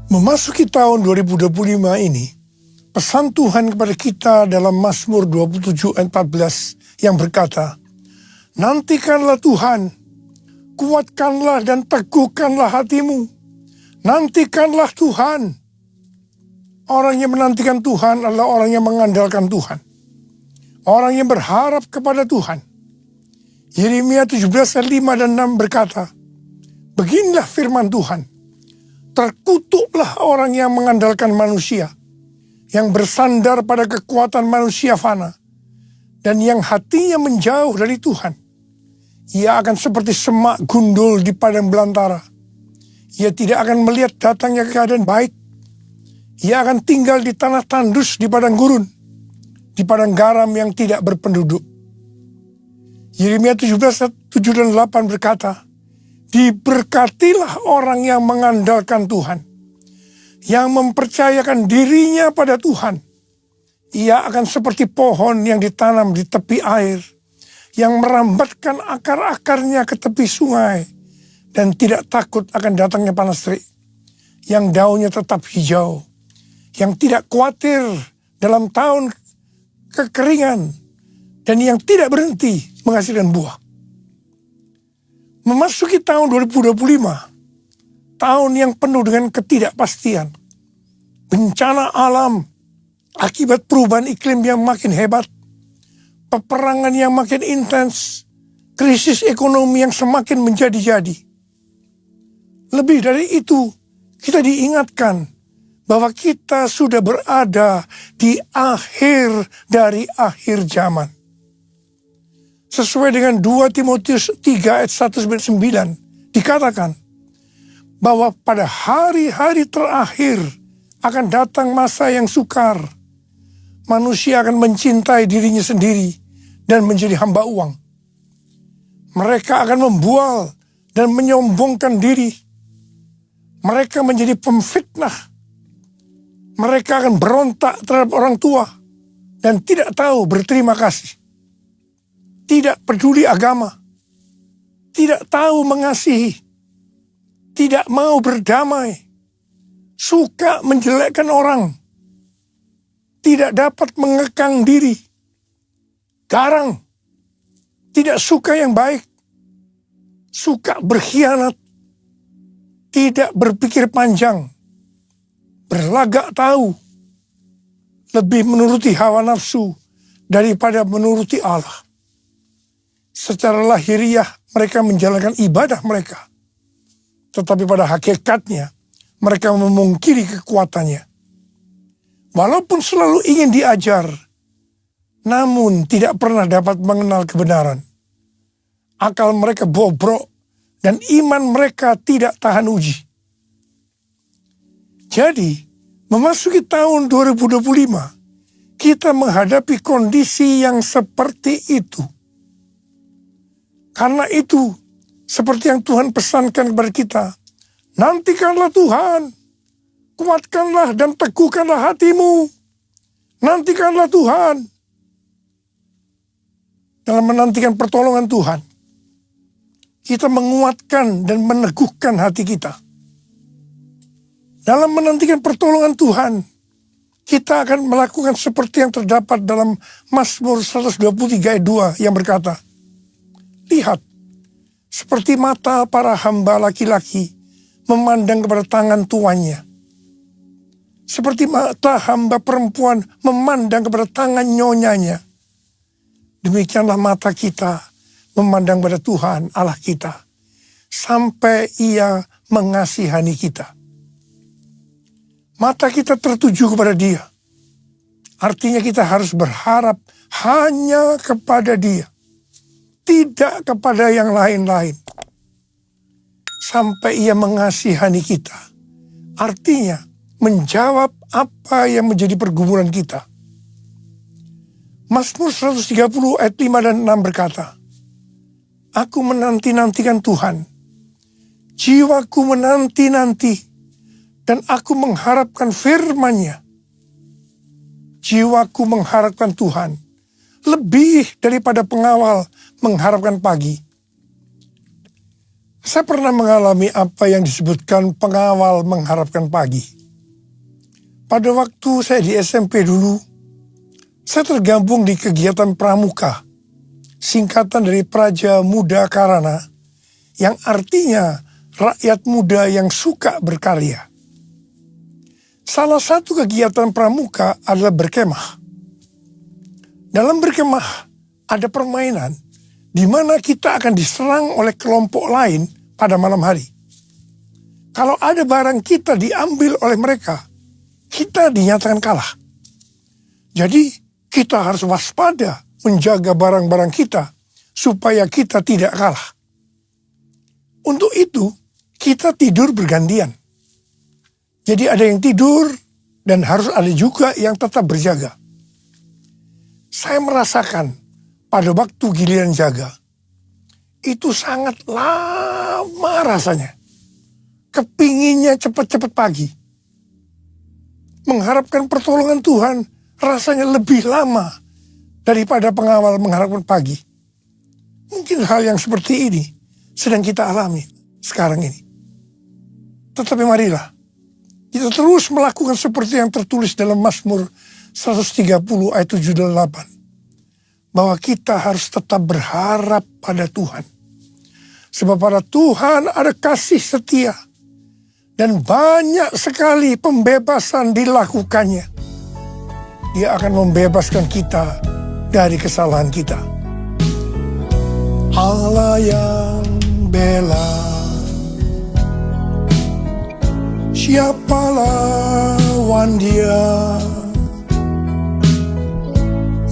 Memasuki tahun 2025 ini, pesan Tuhan kepada kita dalam Mazmur 27 ayat 14 yang berkata, "Nantikanlah Tuhan, kuatkanlah dan teguhkanlah hatimu. Nantikanlah Tuhan." Orang yang menantikan Tuhan adalah orang yang mengandalkan Tuhan. Orang yang berharap kepada Tuhan. Yeremia 17 ayat 5 dan 6 berkata, "Beginilah firman Tuhan. Terkutuklah orang yang mengandalkan manusia, yang bersandar pada kekuatan manusia fana, dan yang hatinya menjauh dari Tuhan. Ia akan seperti semak gundul di padang belantara. Ia tidak akan melihat datangnya keadaan baik. Ia akan tinggal di tanah tandus di padang gurun, di padang garam yang tidak berpenduduk." Yeremia 17 ayat 7 dan 8 berkata, "Diberkatilah orang yang mengandalkan Tuhan, yang mempercayakan dirinya pada Tuhan. Ia akan seperti pohon yang ditanam di tepi air, yang merambatkan akar-akarnya ke tepi sungai, dan tidak takut akan datangnya panas terik, yang daunnya tetap hijau, yang tidak khawatir dalam tahun kekeringan, dan yang tidak berhenti menghasilkan buah." Memasuki tahun 2025, tahun yang penuh dengan ketidakpastian, bencana alam, akibat perubahan iklim yang makin hebat, peperangan yang makin intens, krisis ekonomi yang semakin menjadi-jadi. Lebih dari itu, kita diingatkan bahwa kita sudah berada di akhir dari akhir zaman. Sesuai dengan 2 Timotius 3 ayat 1-9 dikatakan bahwa pada hari-hari terakhir akan datang masa yang sukar. Manusia akan mencintai dirinya sendiri dan menjadi hamba uang. Mereka akan membual dan menyombongkan diri. Mereka menjadi pemfitnah. Mereka akan berontak terhadap orang tua dan tidak tahu berterima kasih. Tidak peduli agama, tidak tahu mengasihi, tidak mau berdamai, suka menjelekkan orang, tidak dapat mengekang diri, garang, tidak suka yang baik, suka berkhianat, tidak berpikir panjang, berlagak tahu, lebih menuruti hawa nafsu daripada menuruti Allah. Secara lahiriah mereka menjalankan ibadah mereka, tetapi pada hakikatnya mereka memungkiri kekuatannya. Walaupun selalu ingin diajar, namun tidak pernah dapat mengenal kebenaran. Akal mereka bobrok dan iman mereka tidak tahan uji. Jadi, memasuki tahun 2025, kita menghadapi kondisi yang seperti itu. Karena itu, seperti yang Tuhan pesankan kepada kita, nantikanlah Tuhan, kuatkanlah dan teguhkanlah hatimu. Nantikanlah Tuhan. Dalam menantikan pertolongan Tuhan, kita menguatkan dan meneguhkan hati kita. Dalam menantikan pertolongan Tuhan, kita akan melakukan seperti yang terdapat dalam Mazmur 123 ayat 2 yang berkata, "Lihat, seperti mata para hamba laki-laki memandang kepada tangan tuannya. Seperti mata hamba perempuan memandang kepada tangan nyonyanya. Demikianlah mata kita memandang pada Tuhan Allah kita, sampai Ia mengasihani kita." Mata kita tertuju kepada Dia. Artinya kita harus berharap hanya kepada Dia, tidak kepada yang lain-lain. Sampai Ia mengasihani kita. Artinya menjawab apa yang menjadi pergumulan kita. Mazmur 130 ayat 5 dan 6 berkata, "Aku menanti-nantikan Tuhan. Jiwaku menanti-nanti dan aku mengharapkan firman-Nya." Jiwaku mengharapkan Tuhan lebih daripada pengawal mengharapkan pagi. Saya pernah mengalami apa yang disebutkan pengawal mengharapkan pagi. Pada waktu saya di SMP dulu, saya tergabung di kegiatan Pramuka, singkatan dari Praja Muda Karana, yang artinya rakyat muda yang suka berkarya. Salah satu kegiatan Pramuka adalah berkemah. Dalam berkemah ada permainan di mana kita akan diserang oleh kelompok lain pada malam hari. Kalau ada barang kita diambil oleh mereka, kita dinyatakan kalah. Jadi kita harus waspada menjaga barang-barang kita supaya kita tidak kalah. Untuk itu kita tidur bergantian. Jadi ada yang tidur dan harus ada juga yang tetap berjaga. Saya merasakan pada waktu giliran jaga, itu sangat lama rasanya. Kepinginnya cepat-cepat pagi. Mengharapkan pertolongan Tuhan rasanya lebih lama daripada pengawal mengharapkan pagi. Mungkin hal yang seperti ini sedang kita alami sekarang ini. Tetapi marilah kita terus melakukan seperti yang tertulis dalam Mazmur 130 ayat 7 dan 8. Bahwa kita harus tetap berharap pada Tuhan. Sebab pada Tuhan ada kasih setia. Dan banyak sekali pembebasan dilakukannya. Dia akan membebaskan kita dari kesalahan kita. Allah yang bela. Siapa lawan dia?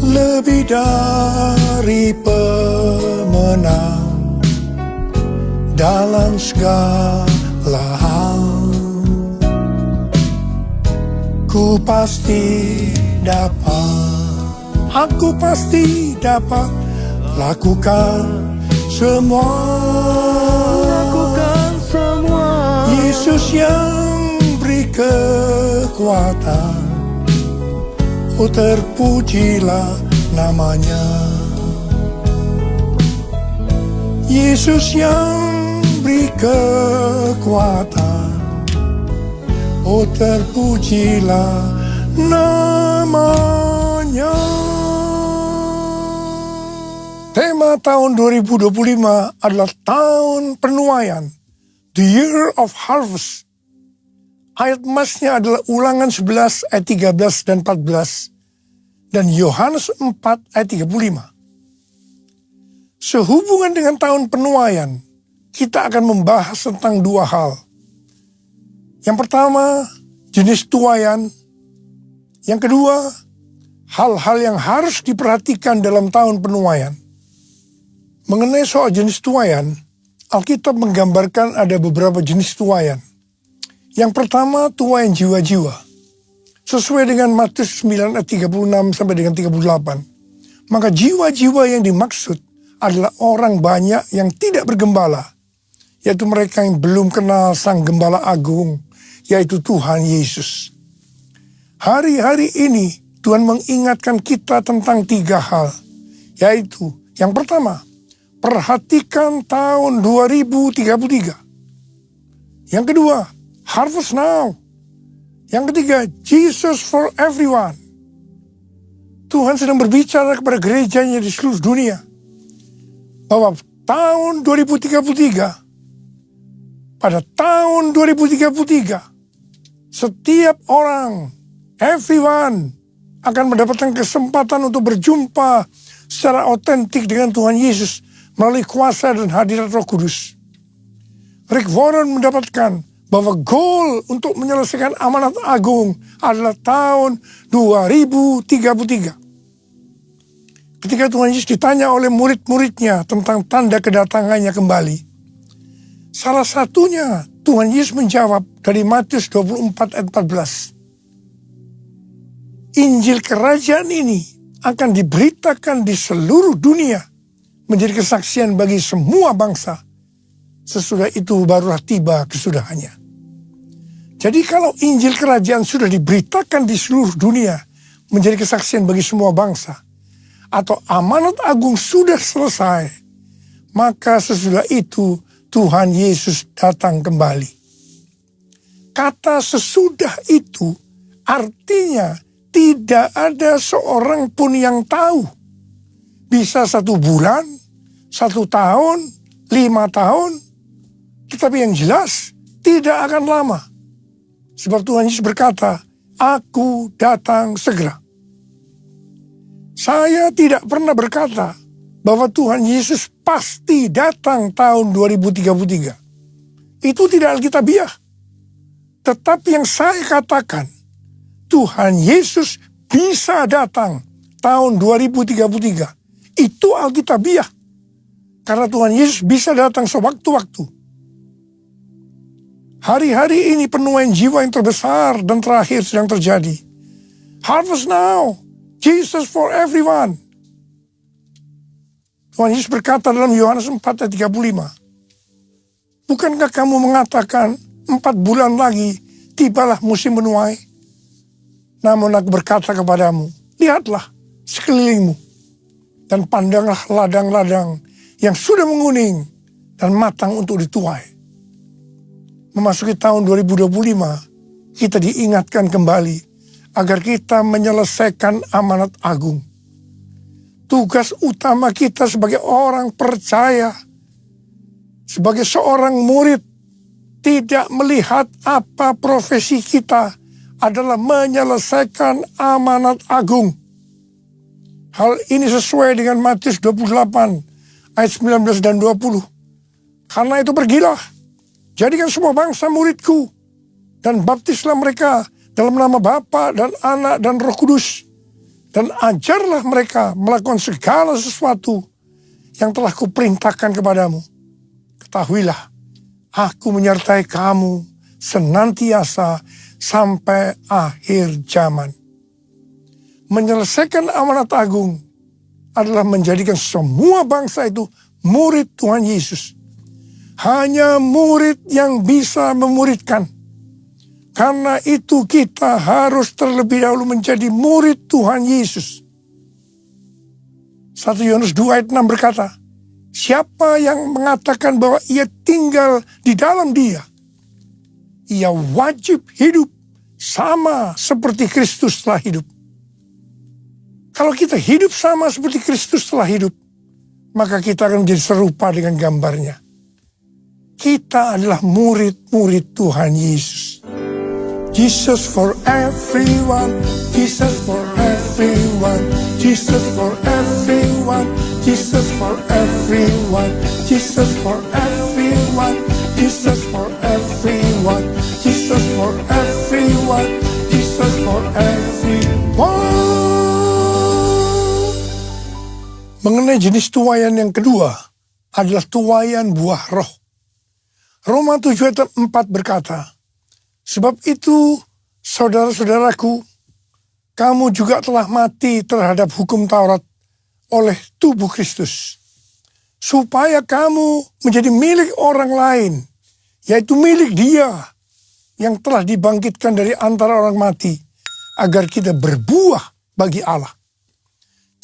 Lebih dari pemenang dalam segala hal. Ku pasti dapat, aku pasti dapat lakukan semua. Yesus yang beri kekuatan. Oh terpujilah namanya. Yesus yang beri kekuatan. Oh terpujilah namanya. Tema tahun 2025 adalah tahun penuaian. The Year of Harvest. Ayat emasnya adalah Ulangan 11 ayat 13 dan 14 dan Yohanes 4 ayat 35. Sehubungan dengan tahun penuaian, kita akan membahas tentang dua hal. Yang pertama, jenis tuaian. Yang kedua, hal-hal yang harus diperhatikan dalam tahun penuaian. Mengenai soal jenis tuaian, Alkitab menggambarkan ada beberapa jenis tuaian. Yang pertama, tuaian jiwa-jiwa. Sesuai dengan Matius 9 ayat 36 sampai dengan 38. Maka jiwa-jiwa yang dimaksud adalah orang banyak yang tidak bergembala. Yaitu mereka yang belum kenal Sang Gembala Agung, yaitu Tuhan Yesus. Hari-hari ini Tuhan mengingatkan kita tentang tiga hal. Yaitu, yang pertama, perhatikan tahun 2033. Yang kedua, Harvest Now. Yang ketiga, Jesus for Everyone. Tuhan sedang berbicara kepada gerejanya di seluruh dunia. Bahwa tahun 2033, pada tahun 2033, setiap orang, everyone, akan mendapatkan kesempatan untuk berjumpa secara otentik dengan Tuhan Yesus melalui kuasa dan hadirat Roh Kudus. Rick Warren mendapatkan bahwa goal untuk menyelesaikan amanat agung adalah tahun 2033. Ketika Tuhan Yesus ditanya oleh murid-muridnya tentang tanda kedatangannya kembali, salah satunya Tuhan Yesus menjawab dari Matius 24 ayat 14. Injil kerajaan ini akan diberitakan di seluruh dunia menjadi kesaksian bagi semua bangsa. Sesudah itu barulah tiba kesudahannya. Jadi kalau Injil kerajaan sudah diberitakan di seluruh dunia menjadi kesaksian bagi semua bangsa, atau amanat agung sudah selesai, maka sesudah itu Tuhan Yesus datang kembali. Kata sesudah itu Artinya tidak ada seorang pun yang tahu. Bisa 1 bulan, 1 tahun, 5 tahun. Tetapi yang jelas tidak akan lama. Sebab Tuhan Yesus berkata, "Aku datang segera." Saya tidak pernah berkata bahwa Tuhan Yesus pasti datang tahun 2033. Itu tidak alkitabiah. Tetapi yang saya katakan, Tuhan Yesus bisa datang tahun 2033. Itu alkitabiah. Karena Tuhan Yesus bisa datang sewaktu-waktu. Hari-hari ini penuaian jiwa yang terbesar dan terakhir sedang terjadi. Harvest now, Jesus for everyone. Tuhan Yesus berkata dalam Yohanes 4 ayat 35. Bukankah kamu mengatakan 4 bulan lagi tibalah musim menuai? Namun aku berkata kepadamu, lihatlah sekelilingmu dan pandanglah ladang-ladang yang sudah menguning dan matang untuk dituai. Memasuki tahun 2025, kita diingatkan kembali agar kita menyelesaikan amanat agung. Tugas utama kita sebagai orang percaya, sebagai seorang murid, tidak melihat apa profesi kita, adalah menyelesaikan amanat agung. Hal ini sesuai dengan Matius 28 ayat 19 dan 20. Karena itu pergilah, jadikan semua bangsa muridku, dan baptislah mereka dalam nama Bapa dan Anak dan Roh Kudus, dan ajarlah mereka melakukan segala sesuatu yang telah kuperintahkan kepadamu. Ketahuilah, aku menyertai kamu senantiasa sampai akhir zaman. Menyelesaikan amanat agung adalah menjadikan semua bangsa itu murid Tuhan Yesus. Hanya murid yang bisa memuridkan. Karena itu kita harus terlebih dahulu menjadi murid Tuhan Yesus. 1 Yohanes 2 ayat 6 berkata, siapa yang mengatakan bahwa ia tinggal di dalam dia, ia wajib hidup sama seperti Kristus telah hidup. Kalau kita hidup sama seperti Kristus telah hidup, maka kita akan menjadi serupa dengan gambarnya. Kita adalah murid-murid Tuhan Yesus. Jesus for everyone, Jesus for everyone, Jesus for everyone, Jesus for everyone, Jesus for everyone, Jesus for everyone, Jesus for everyone, Jesus for everyone. Mengenai jenis tuaian yang kedua adalah tuaian buah roh. Roma 7 ayat 4 berkata, sebab itu, saudara-saudaraku, kamu juga telah mati terhadap hukum Taurat oleh tubuh Kristus, supaya kamu menjadi milik orang lain, yaitu milik Dia yang telah dibangkitkan dari antara orang mati, agar kita berbuah bagi Allah.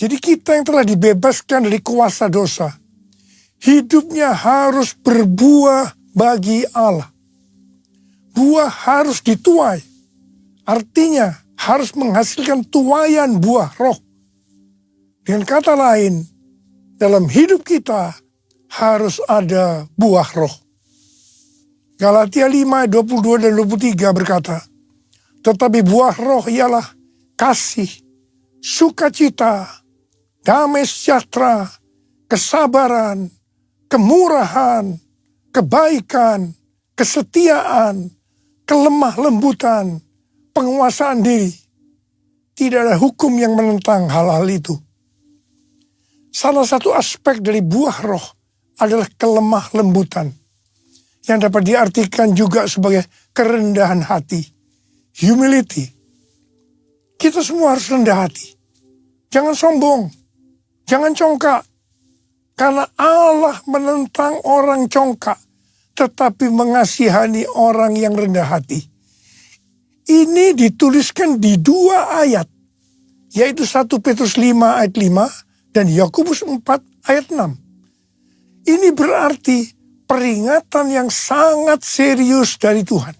Jadi kita yang telah dibebaskan dari kuasa dosa, hidupnya harus berbuah bagi Allah. Buah harus dituai. Artinya harus menghasilkan tuaian buah roh. Dengan kata lain, dalam hidup kita harus ada buah roh. Galatia 5, 22 dan 23 berkata, tetapi buah roh ialah kasih, sukacita, damai sejahtera, kesabaran, kemurahan, kebaikan, kesetiaan, kelemah lembutan, penguasaan diri. Tidak ada hukum yang menentang hal-hal itu. Salah satu aspek dari buah roh adalah kelemah lembutan, yang dapat diartikan juga sebagai kerendahan hati, humility. Kita semua harus rendah hati. Jangan sombong, jangan congkak, karena Allah menentang orang congkak, tetapi mengasihani orang yang rendah hati. Ini dituliskan di 2 ayat, yaitu 1 Petrus 5 ayat 5 dan Yakobus 4 ayat 6. Ini berarti peringatan yang sangat serius dari Tuhan.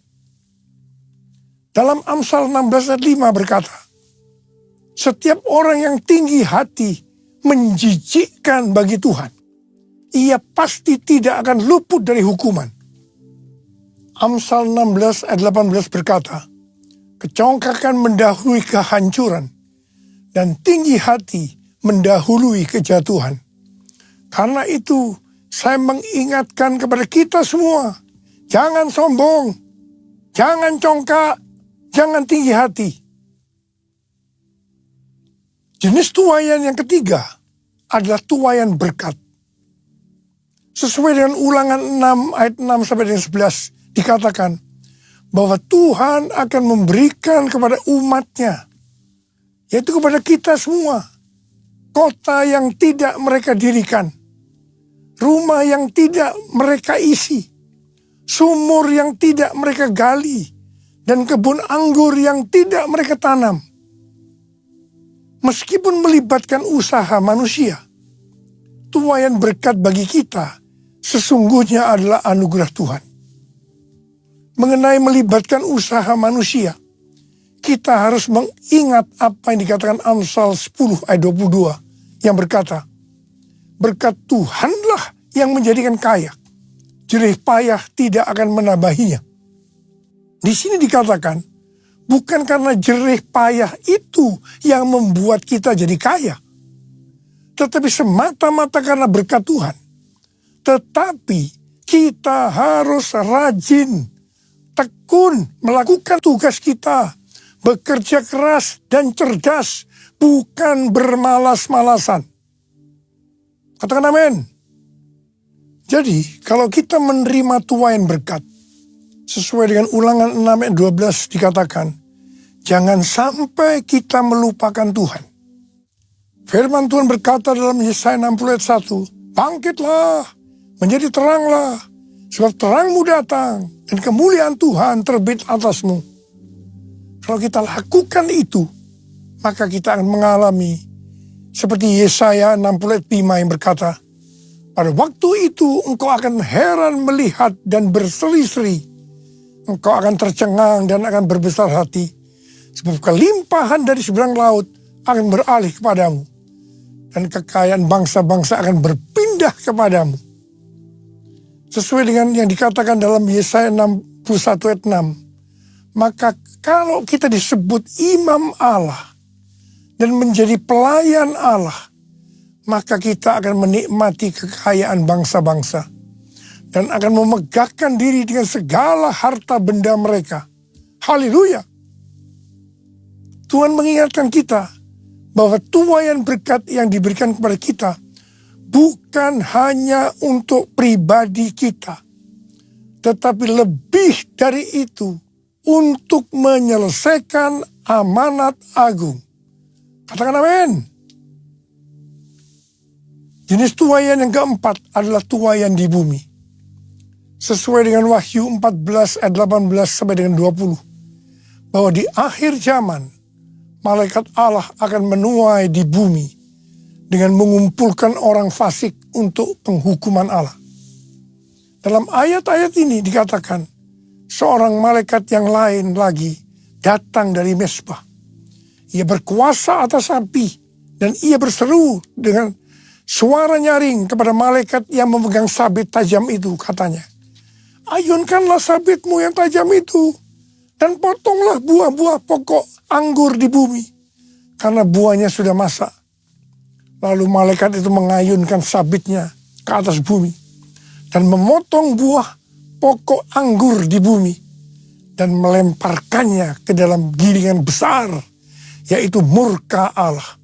Dalam Amsal 16 ayat 5 berkata, setiap orang yang tinggi hati menjijikkan bagi Tuhan. Ia pasti tidak akan luput dari hukuman. Amsal 16 ayat 18 berkata, kecongkakan mendahului kehancuran dan tinggi hati mendahului kejatuhan. Karena itu saya mengingatkan kepada kita semua, jangan sombong, jangan congkak, jangan tinggi hati. Jenis tuaian yang ketiga adalah tuaian berkat. Sesuai dengan Ulangan 6 ayat 6 sampai dengan 11 dikatakan bahwa Tuhan akan memberikan kepada umatnya, yaitu kepada kita semua, kota yang tidak mereka dirikan, rumah yang tidak mereka isi, sumur yang tidak mereka gali, dan kebun anggur yang tidak mereka tanam. Meskipun melibatkan usaha manusia, tuaian berkat bagi kita sesungguhnya adalah anugerah Tuhan. Mengenai melibatkan usaha manusia, kita harus mengingat apa yang dikatakan Amsal 10 ayat 22 yang berkata, berkat Tuhanlah yang menjadikan kaya, jerih payah tidak akan menambahinya. Di sini dikatakan, bukan karena jerih payah itu yang membuat kita jadi kaya, tetapi semata-mata karena berkat Tuhan. Tetapi kita harus rajin, tekun melakukan tugas kita, bekerja keras dan cerdas, bukan bermalas-malasan. Katakan amin. Jadi kalau kita menerima tuaian berkat, sesuai dengan Ulangan 6 ayat 12 dikatakan, jangan sampai kita melupakan Tuhan. Firman Tuhan berkata dalam Yesaya 60 ayat 1, bangkitlah, menjadi teranglah, sebab terangmu datang, dan kemuliaan Tuhan terbit atasmu. Kalau kita lakukan itu, maka kita akan mengalami seperti Yesaya 60 ayat 5 yang berkata, pada waktu itu engkau akan heran melihat dan berseri-seri. Engkau akan tercengang dan akan berbesar hati. Sebab kelimpahan dari seberang laut akan beralih kepadamu. Dan kekayaan bangsa-bangsa akan berpindah kepadamu. Sesuai dengan yang dikatakan dalam Yesaya 61 ayat 6. Maka kalau kita disebut imam Allah dan menjadi pelayan Allah, maka kita akan menikmati kekayaan bangsa-bangsa dan akan memegahkan diri dengan segala harta benda mereka. Haleluya. Tuhan mengingatkan kita bahwa tuaian berkat yang diberikan kepada kita bukan hanya untuk pribadi kita, tetapi lebih dari itu untuk menyelesaikan amanat agung. Katakan amin. Jenis tuaian yang keempat adalah tuaian di bumi. Sesuai dengan Wahyu 14 ayat 18 sampai dengan 20. Bahwa di akhir zaman, malaikat Allah akan menuai di bumi dengan mengumpulkan orang fasik untuk penghukuman Allah. Dalam ayat-ayat ini dikatakan, seorang malaikat yang lain lagi datang dari Mesbah. Ia berkuasa atas api dan ia berseru dengan suara nyaring kepada malaikat yang memegang sabit tajam itu, katanya, ayunkanlah sabitmu yang tajam itu dan potonglah buah-buah pokok anggur di bumi, karena buahnya sudah masak. Lalu malaikat itu mengayunkan sabitnya ke atas bumi dan memotong buah pokok anggur di bumi dan melemparkannya ke dalam gilingan besar, yaitu murka Allah.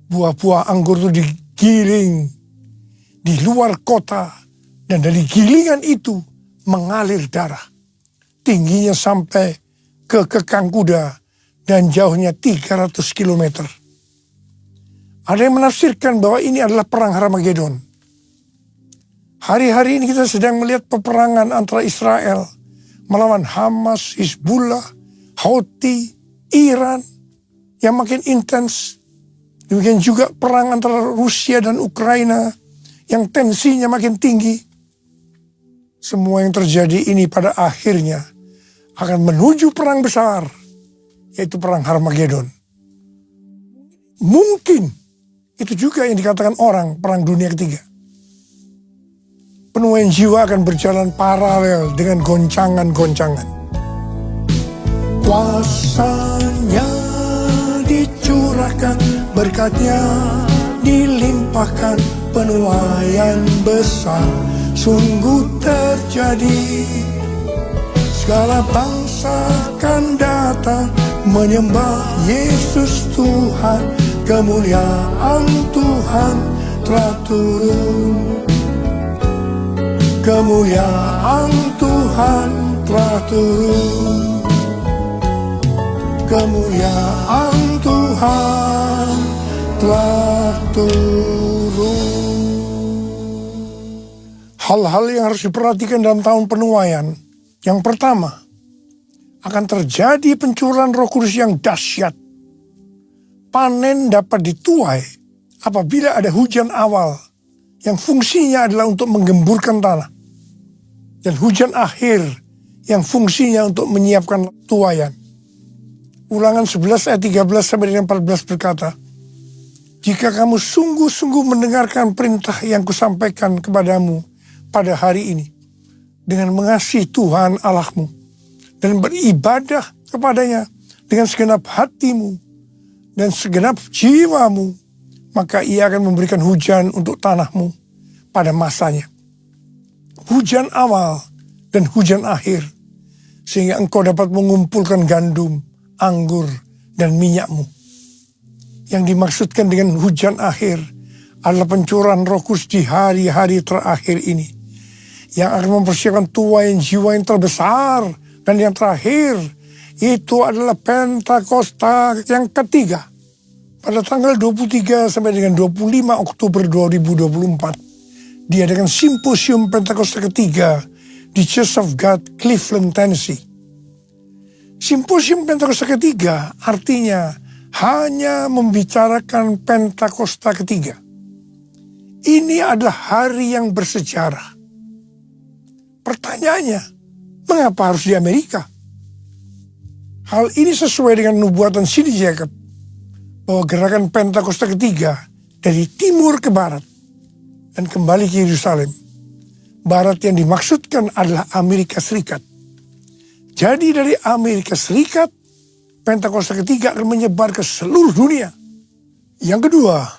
Buah-buah anggur itu digiling di luar kota dan dari gilingan itu mengalir darah. Tingginya sampai ke kekang kuda dan jauhnya 300 kilometer. Ada yang menafsirkan bahwa ini adalah perang Harmagedon. Hari-hari ini kita sedang melihat peperangan antara Israel melawan Hamas, Hizbullah, Houthi, Iran yang makin intens. Demikian juga perang antara Rusia dan Ukraina yang tensinya makin tinggi. Semua yang terjadi ini pada akhirnya akan menuju perang besar, yaitu perang Harmagedon. Mungkin itu juga yang dikatakan orang perang dunia ketiga. Penuaian jiwa akan berjalan paralel dengan goncangan-goncangan. Kuasanya dicurahkan, berkatnya dilimpahkan, penuaian besar sungguh terjadi. Segala bangsa akan datang menyembah Yesus Tuhan, kemuliaan Tuhan telah turun. Kemuliaan Tuhan telah turun. Kemuliaan Tuhan telah turun. Hal-hal yang harus diperhatikan dalam tahun penuaian. Yang pertama, akan terjadi pencurahan Roh Kudus yang dahsyat. Panen dapat dituai apabila ada hujan awal yang fungsinya adalah untuk menggemburkan tanah, dan hujan akhir yang fungsinya untuk menyiapkan tuaian. Ulangan 11 ayat 13 sampai dengan 14 berkata, jika kamu sungguh-sungguh mendengarkan perintah yang kusampaikan kepadamu pada hari ini, dengan mengasihi Tuhan Allahmu, dan beribadah kepadanya dengan segenap hatimu dan segenap jiwamu, maka ia akan memberikan hujan untuk tanahmu pada masanya. Hujan awal dan hujan akhir, sehingga engkau dapat mengumpulkan gandum, anggur, dan minyakmu. Yang dimaksudkan dengan hujan akhir adalah pencurahan Roh Kudus di hari-hari terakhir ini, yang akan mempersiapkan tuaian jiwa yang terbesar. Dan yang terakhir, itu adalah Pentakosta yang ketiga. Pada tanggal 23 sampai dengan 25 Oktober 2024, diadakan simposium Pentakosta ketiga di Church of God, Cleveland, Tennessee. Simposium Pentakosta ketiga artinya hanya membicarakan Pentakosta ketiga. Ini adalah hari yang bersejarah. Pertanyaannya, mengapa harus di Amerika? Hal ini sesuai dengan nubuatan C.D. Jacobs bahwa gerakan Pentakosta ketiga dari timur ke barat dan kembali ke Yerusalem. Barat yang dimaksudkan adalah Amerika Serikat. Jadi dari Amerika Serikat, Pentakosta ketiga akan menyebar ke seluruh dunia. Yang kedua,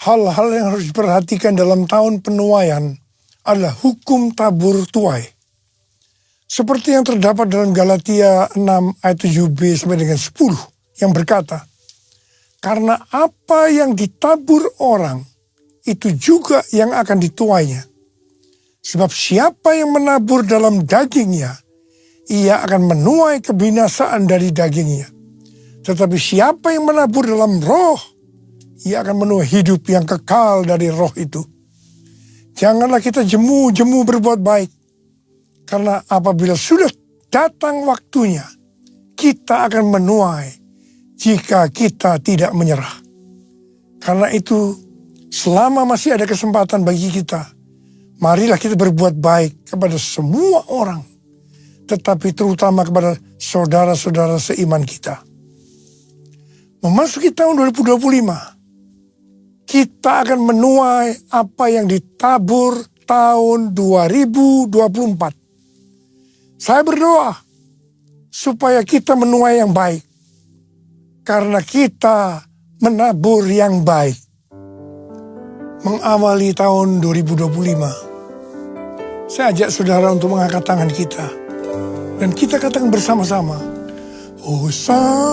hal-hal yang harus diperhatikan dalam tahun penuaian adalah hukum tabur tuai. Seperti yang terdapat dalam Galatia 6 ayat 7b sampai dengan 10 yang berkata, karena apa yang ditabur orang, itu juga yang akan dituainya. Sebab siapa yang menabur dalam dagingnya, ia akan menuai kebinasaan dari dagingnya. Tetapi siapa yang menabur dalam roh, ia akan menuai hidup yang kekal dari roh itu. Janganlah kita jemu-jemu berbuat baik. Karena apabila sudah datang waktunya, kita akan menuai jika kita tidak menyerah. Karena itu, selama masih ada kesempatan bagi kita, marilah kita berbuat baik kepada semua orang, tetapi terutama kepada saudara-saudara seiman kita. Memasuki tahun 2025, kita akan menuai apa yang ditabur tahun 2024. Saya berdoa supaya kita menuai yang baik, karena kita menabur yang baik. Mengawali tahun 2025, saya ajak saudara untuk mengangkat tangan kita, dan kita katakan bersama-sama, Hosana,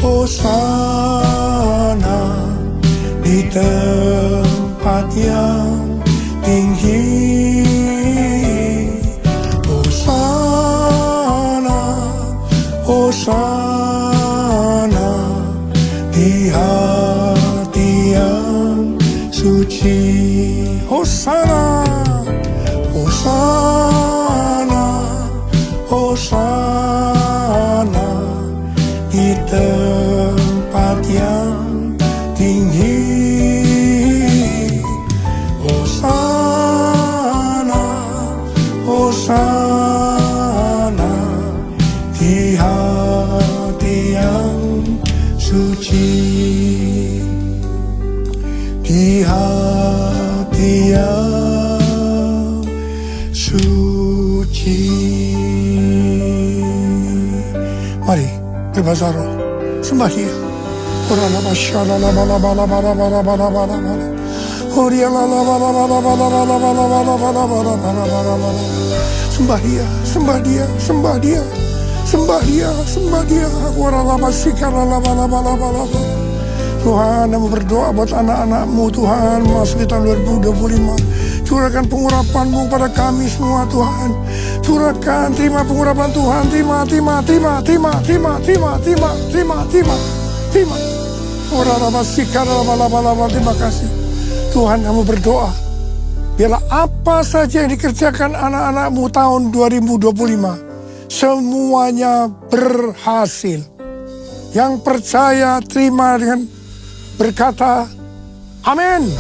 Hosana, di tempat yang tinggi. Hosana, Hosana, di hati yang suci. Hosana, Hosana, Hosana, di tempat yang tinggi. Hosana, Hosana, Bazaro. Sembah dia. Orala basyala la bala bala bala bala bala bala bala. Oriala la bala bala bala bala bala bala bala bala bala bala bala. Sembah dia, sembah dia, sembah dia. Sembah dia, sembah dia. Orala basyala la bala bala bala bala. Tuhan, kami berdoa buat anak-anak-Mu Tuhan, masuk di tahun 2025. Curahkan pengurapan-Mu pada kami semua Tuhan. Curahkan, terima pengurapan Tuhan. Terima. Terima kasih. Tuhan, kami berdoa. Biarlah apa saja yang dikerjakan anak-anak-Mu tahun 2025. Semuanya berhasil. Yang percaya terima dengan berkata, amin.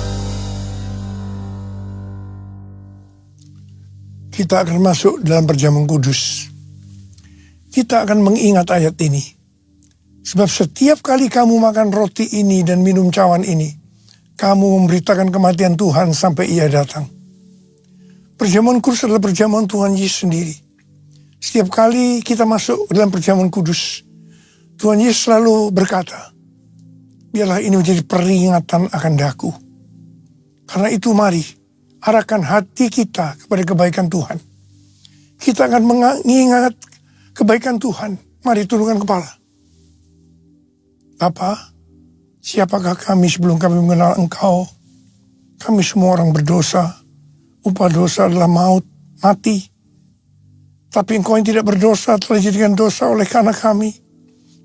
Kita akan masuk dalam perjamuan kudus. Kita akan mengingat ayat ini. Sebab setiap kali kamu makan roti ini dan minum cawan ini, kamu memberitakan kematian Tuhan sampai Ia datang. Perjamuan kudus adalah perjamuan Tuhan Yesus sendiri. Setiap kali kita masuk dalam perjamuan kudus, Tuhan Yesus selalu berkata, biarlah ini menjadi peringatan akan daku. Karena itu mari, arahkan hati kita kepada kebaikan Tuhan. Kita akan mengingat kebaikan Tuhan. Mari turunkan kepala. Bapa, siapakah kami sebelum kami mengenal Engkau? Kami semua orang berdosa. Upah dosa adalah maut, mati. Tapi Engkau yang tidak berdosa telah dijadikan dosa oleh karena kami.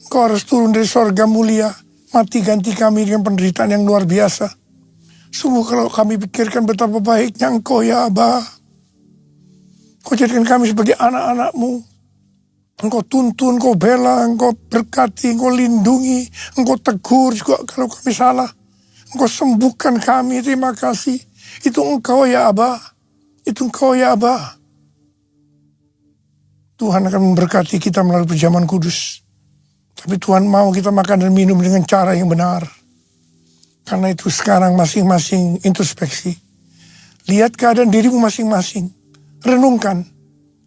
Engkau harus turun dari sorga mulia, mati ganti kami dengan penderitaan yang luar biasa. Sungguh kalau kami pikirkan betapa baiknya Engkau ya Aba. Engkau jadikan kami sebagai anak-anak-Mu. Engkau tuntun, Engkau bela, Engkau berkati, Engkau lindungi, Engkau tegur juga kalau kami salah. Engkau sembuhkan kami, terima kasih. Itu Engkau ya Aba. Itu Engkau ya Aba. Tuhan akan memberkati kita melalui perjamuan kudus. Tapi Tuhan mau kita makan dan minum dengan cara yang benar. Karena itu sekarang masing-masing introspeksi. Lihat keadaan dirimu masing-masing. Renungkan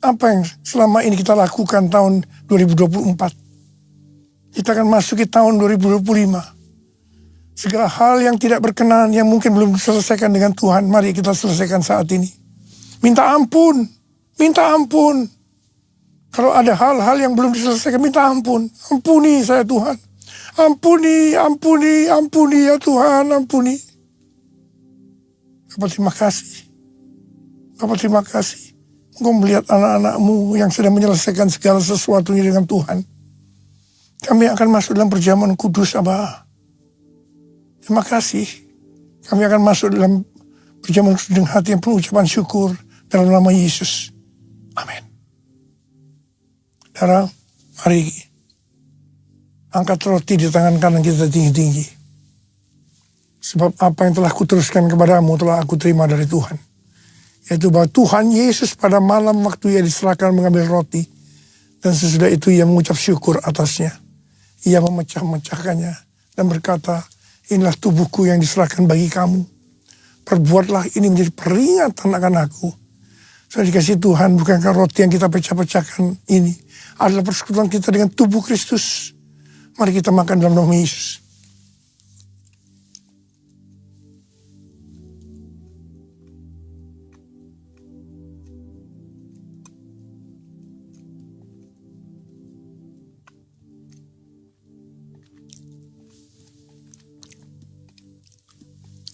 apa yang selama ini kita lakukan tahun 2024. Kita akan masuk ke tahun 2025. Segala hal yang tidak berkenan, yang mungkin belum diselesaikan dengan Tuhan, mari kita selesaikan saat ini. Minta ampun, minta ampun. Kalau ada hal-hal yang belum diselesaikan, minta ampun. Ampuni saya Tuhan. Ampuni, ampuni, ampuni ya Tuhan, ampuni. Bapak terima kasih. Bapak terima kasih. Engkau melihat anak-anak-Mu yang sedang menyelesaikan segala sesuatunya dengan Tuhan. Kami akan masuk dalam perjamuan kudus, Abah. Terima kasih. Kami akan masuk dalam perjamuan kudus dengan hati yang penuh ucapan syukur dalam nama Yesus. Amin. Saudara, mari angkat roti di tangan kanan kita tinggi-tinggi. Sebab apa yang telah kuteruskan kepadamu telah aku terima dari Tuhan. Yaitu bahwa Tuhan Yesus pada malam waktu Ia diserahkan mengambil roti. Dan sesudah itu Ia mengucap syukur atasnya. Ia memecah-mecahkannya dan berkata, inilah tubuhku yang diserahkan bagi kamu. Perbuatlah ini menjadi peringatan akan aku. Sudah dikasih Tuhan, bukankah roti yang kita pecah-pecahkan ini adalah persekutuan kita dengan tubuh Kristus. Mari kita makan dalam nama Yesus.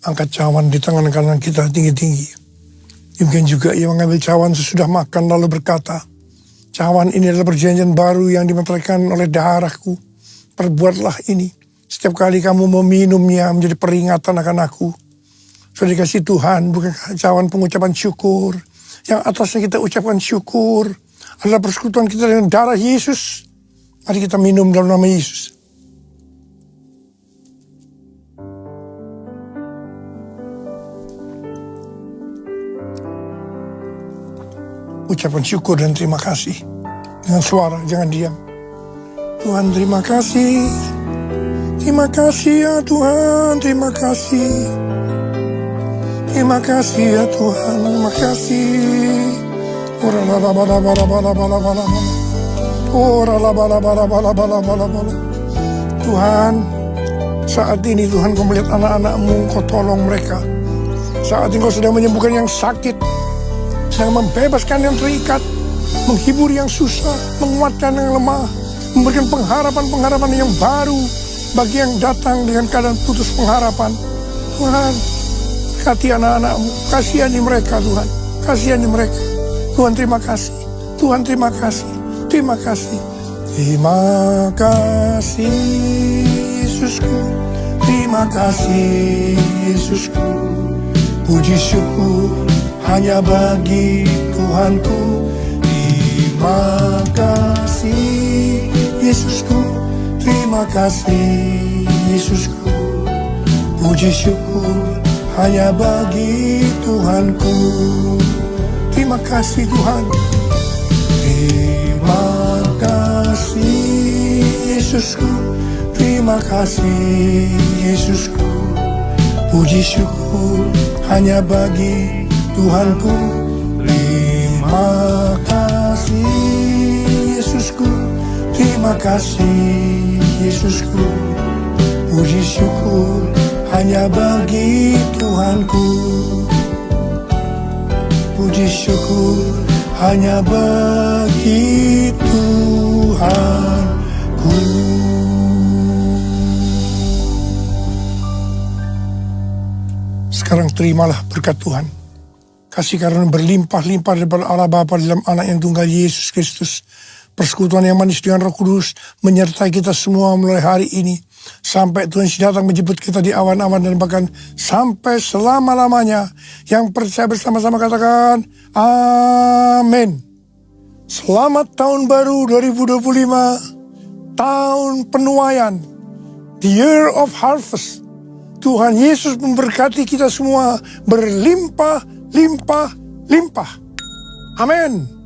Angkat cawan di tangan kanan kita tinggi-tinggi. Demikian juga Ia mengambil cawan sesudah makan lalu berkata, cawan ini adalah perjanjian baru yang dimeteraikan oleh darahku. Perbuatlah ini. Setiap kali kamu meminumnya menjadi peringatan akan aku. Sudah dikasih Tuhan, bukan cawan pengucapan syukur. Yang atasnya kita ucapkan syukur adalah persekutuan kita dengan darah Yesus. Mari kita minum dalam nama Yesus. Ucapan syukur dan terima kasih. Dengan suara, jangan diam. Tuhan terima kasih. Terima kasih ya Tuhan, terima kasih. Terima kasih ya Tuhan, terima kasih. Oh, ralabalabalabalabalabalabala. Tuhan, saat ini Tuhan Kau melihat anak-anak-Mu, Kau tolong mereka. Saat ini Kau sedang menyembuhkan yang sakit, sedang membebaskan yang terikat, menghibur yang susah, menguatkan yang lemah, memberikan pengharapan-pengharapan yang baru bagi yang datang dengan keadaan putus pengharapan. Tuhan, berkati anak-anak-Mu, kasihani mereka Tuhan, kasihani mereka. Tuhan terima kasih, Tuhan terima kasih, terima kasih. Terima kasih Yesusku, terima kasih Yesusku. Puji syukur hanya bagi Tuhanku. Terima kasih Yesusku, terima kasih Yesusku. Puji syukur hanya bagi Tuhanku. Terima kasih Tuhan. Terima kasih Yesusku, terima kasih Yesusku. Puji syukur hanya bagi Tuhanku. Terima kasih Yesusku, terima kasih Yesusku. Puji syukur hanya bagi Tuhanku. Puji syukur hanya bagi Tuhanku. Sekarang terimalah berkat Tuhan. Kasih karunia berlimpah-limpah daripada Allah Bapa dalam Anak yang tunggal Yesus Kristus. Persekutuan yang manis dengan Roh Kudus menyertai kita semua mulai hari ini. Sampai Tuhan datang menjemput kita di awan-awan dan bahkan sampai selama-lamanya. Yang percaya bersama-sama katakan amin. Selamat tahun baru 2025. Tahun penuaian. The year of harvest. Tuhan Yesus memberkati kita semua berlimpah, limpah, limpah. Amin.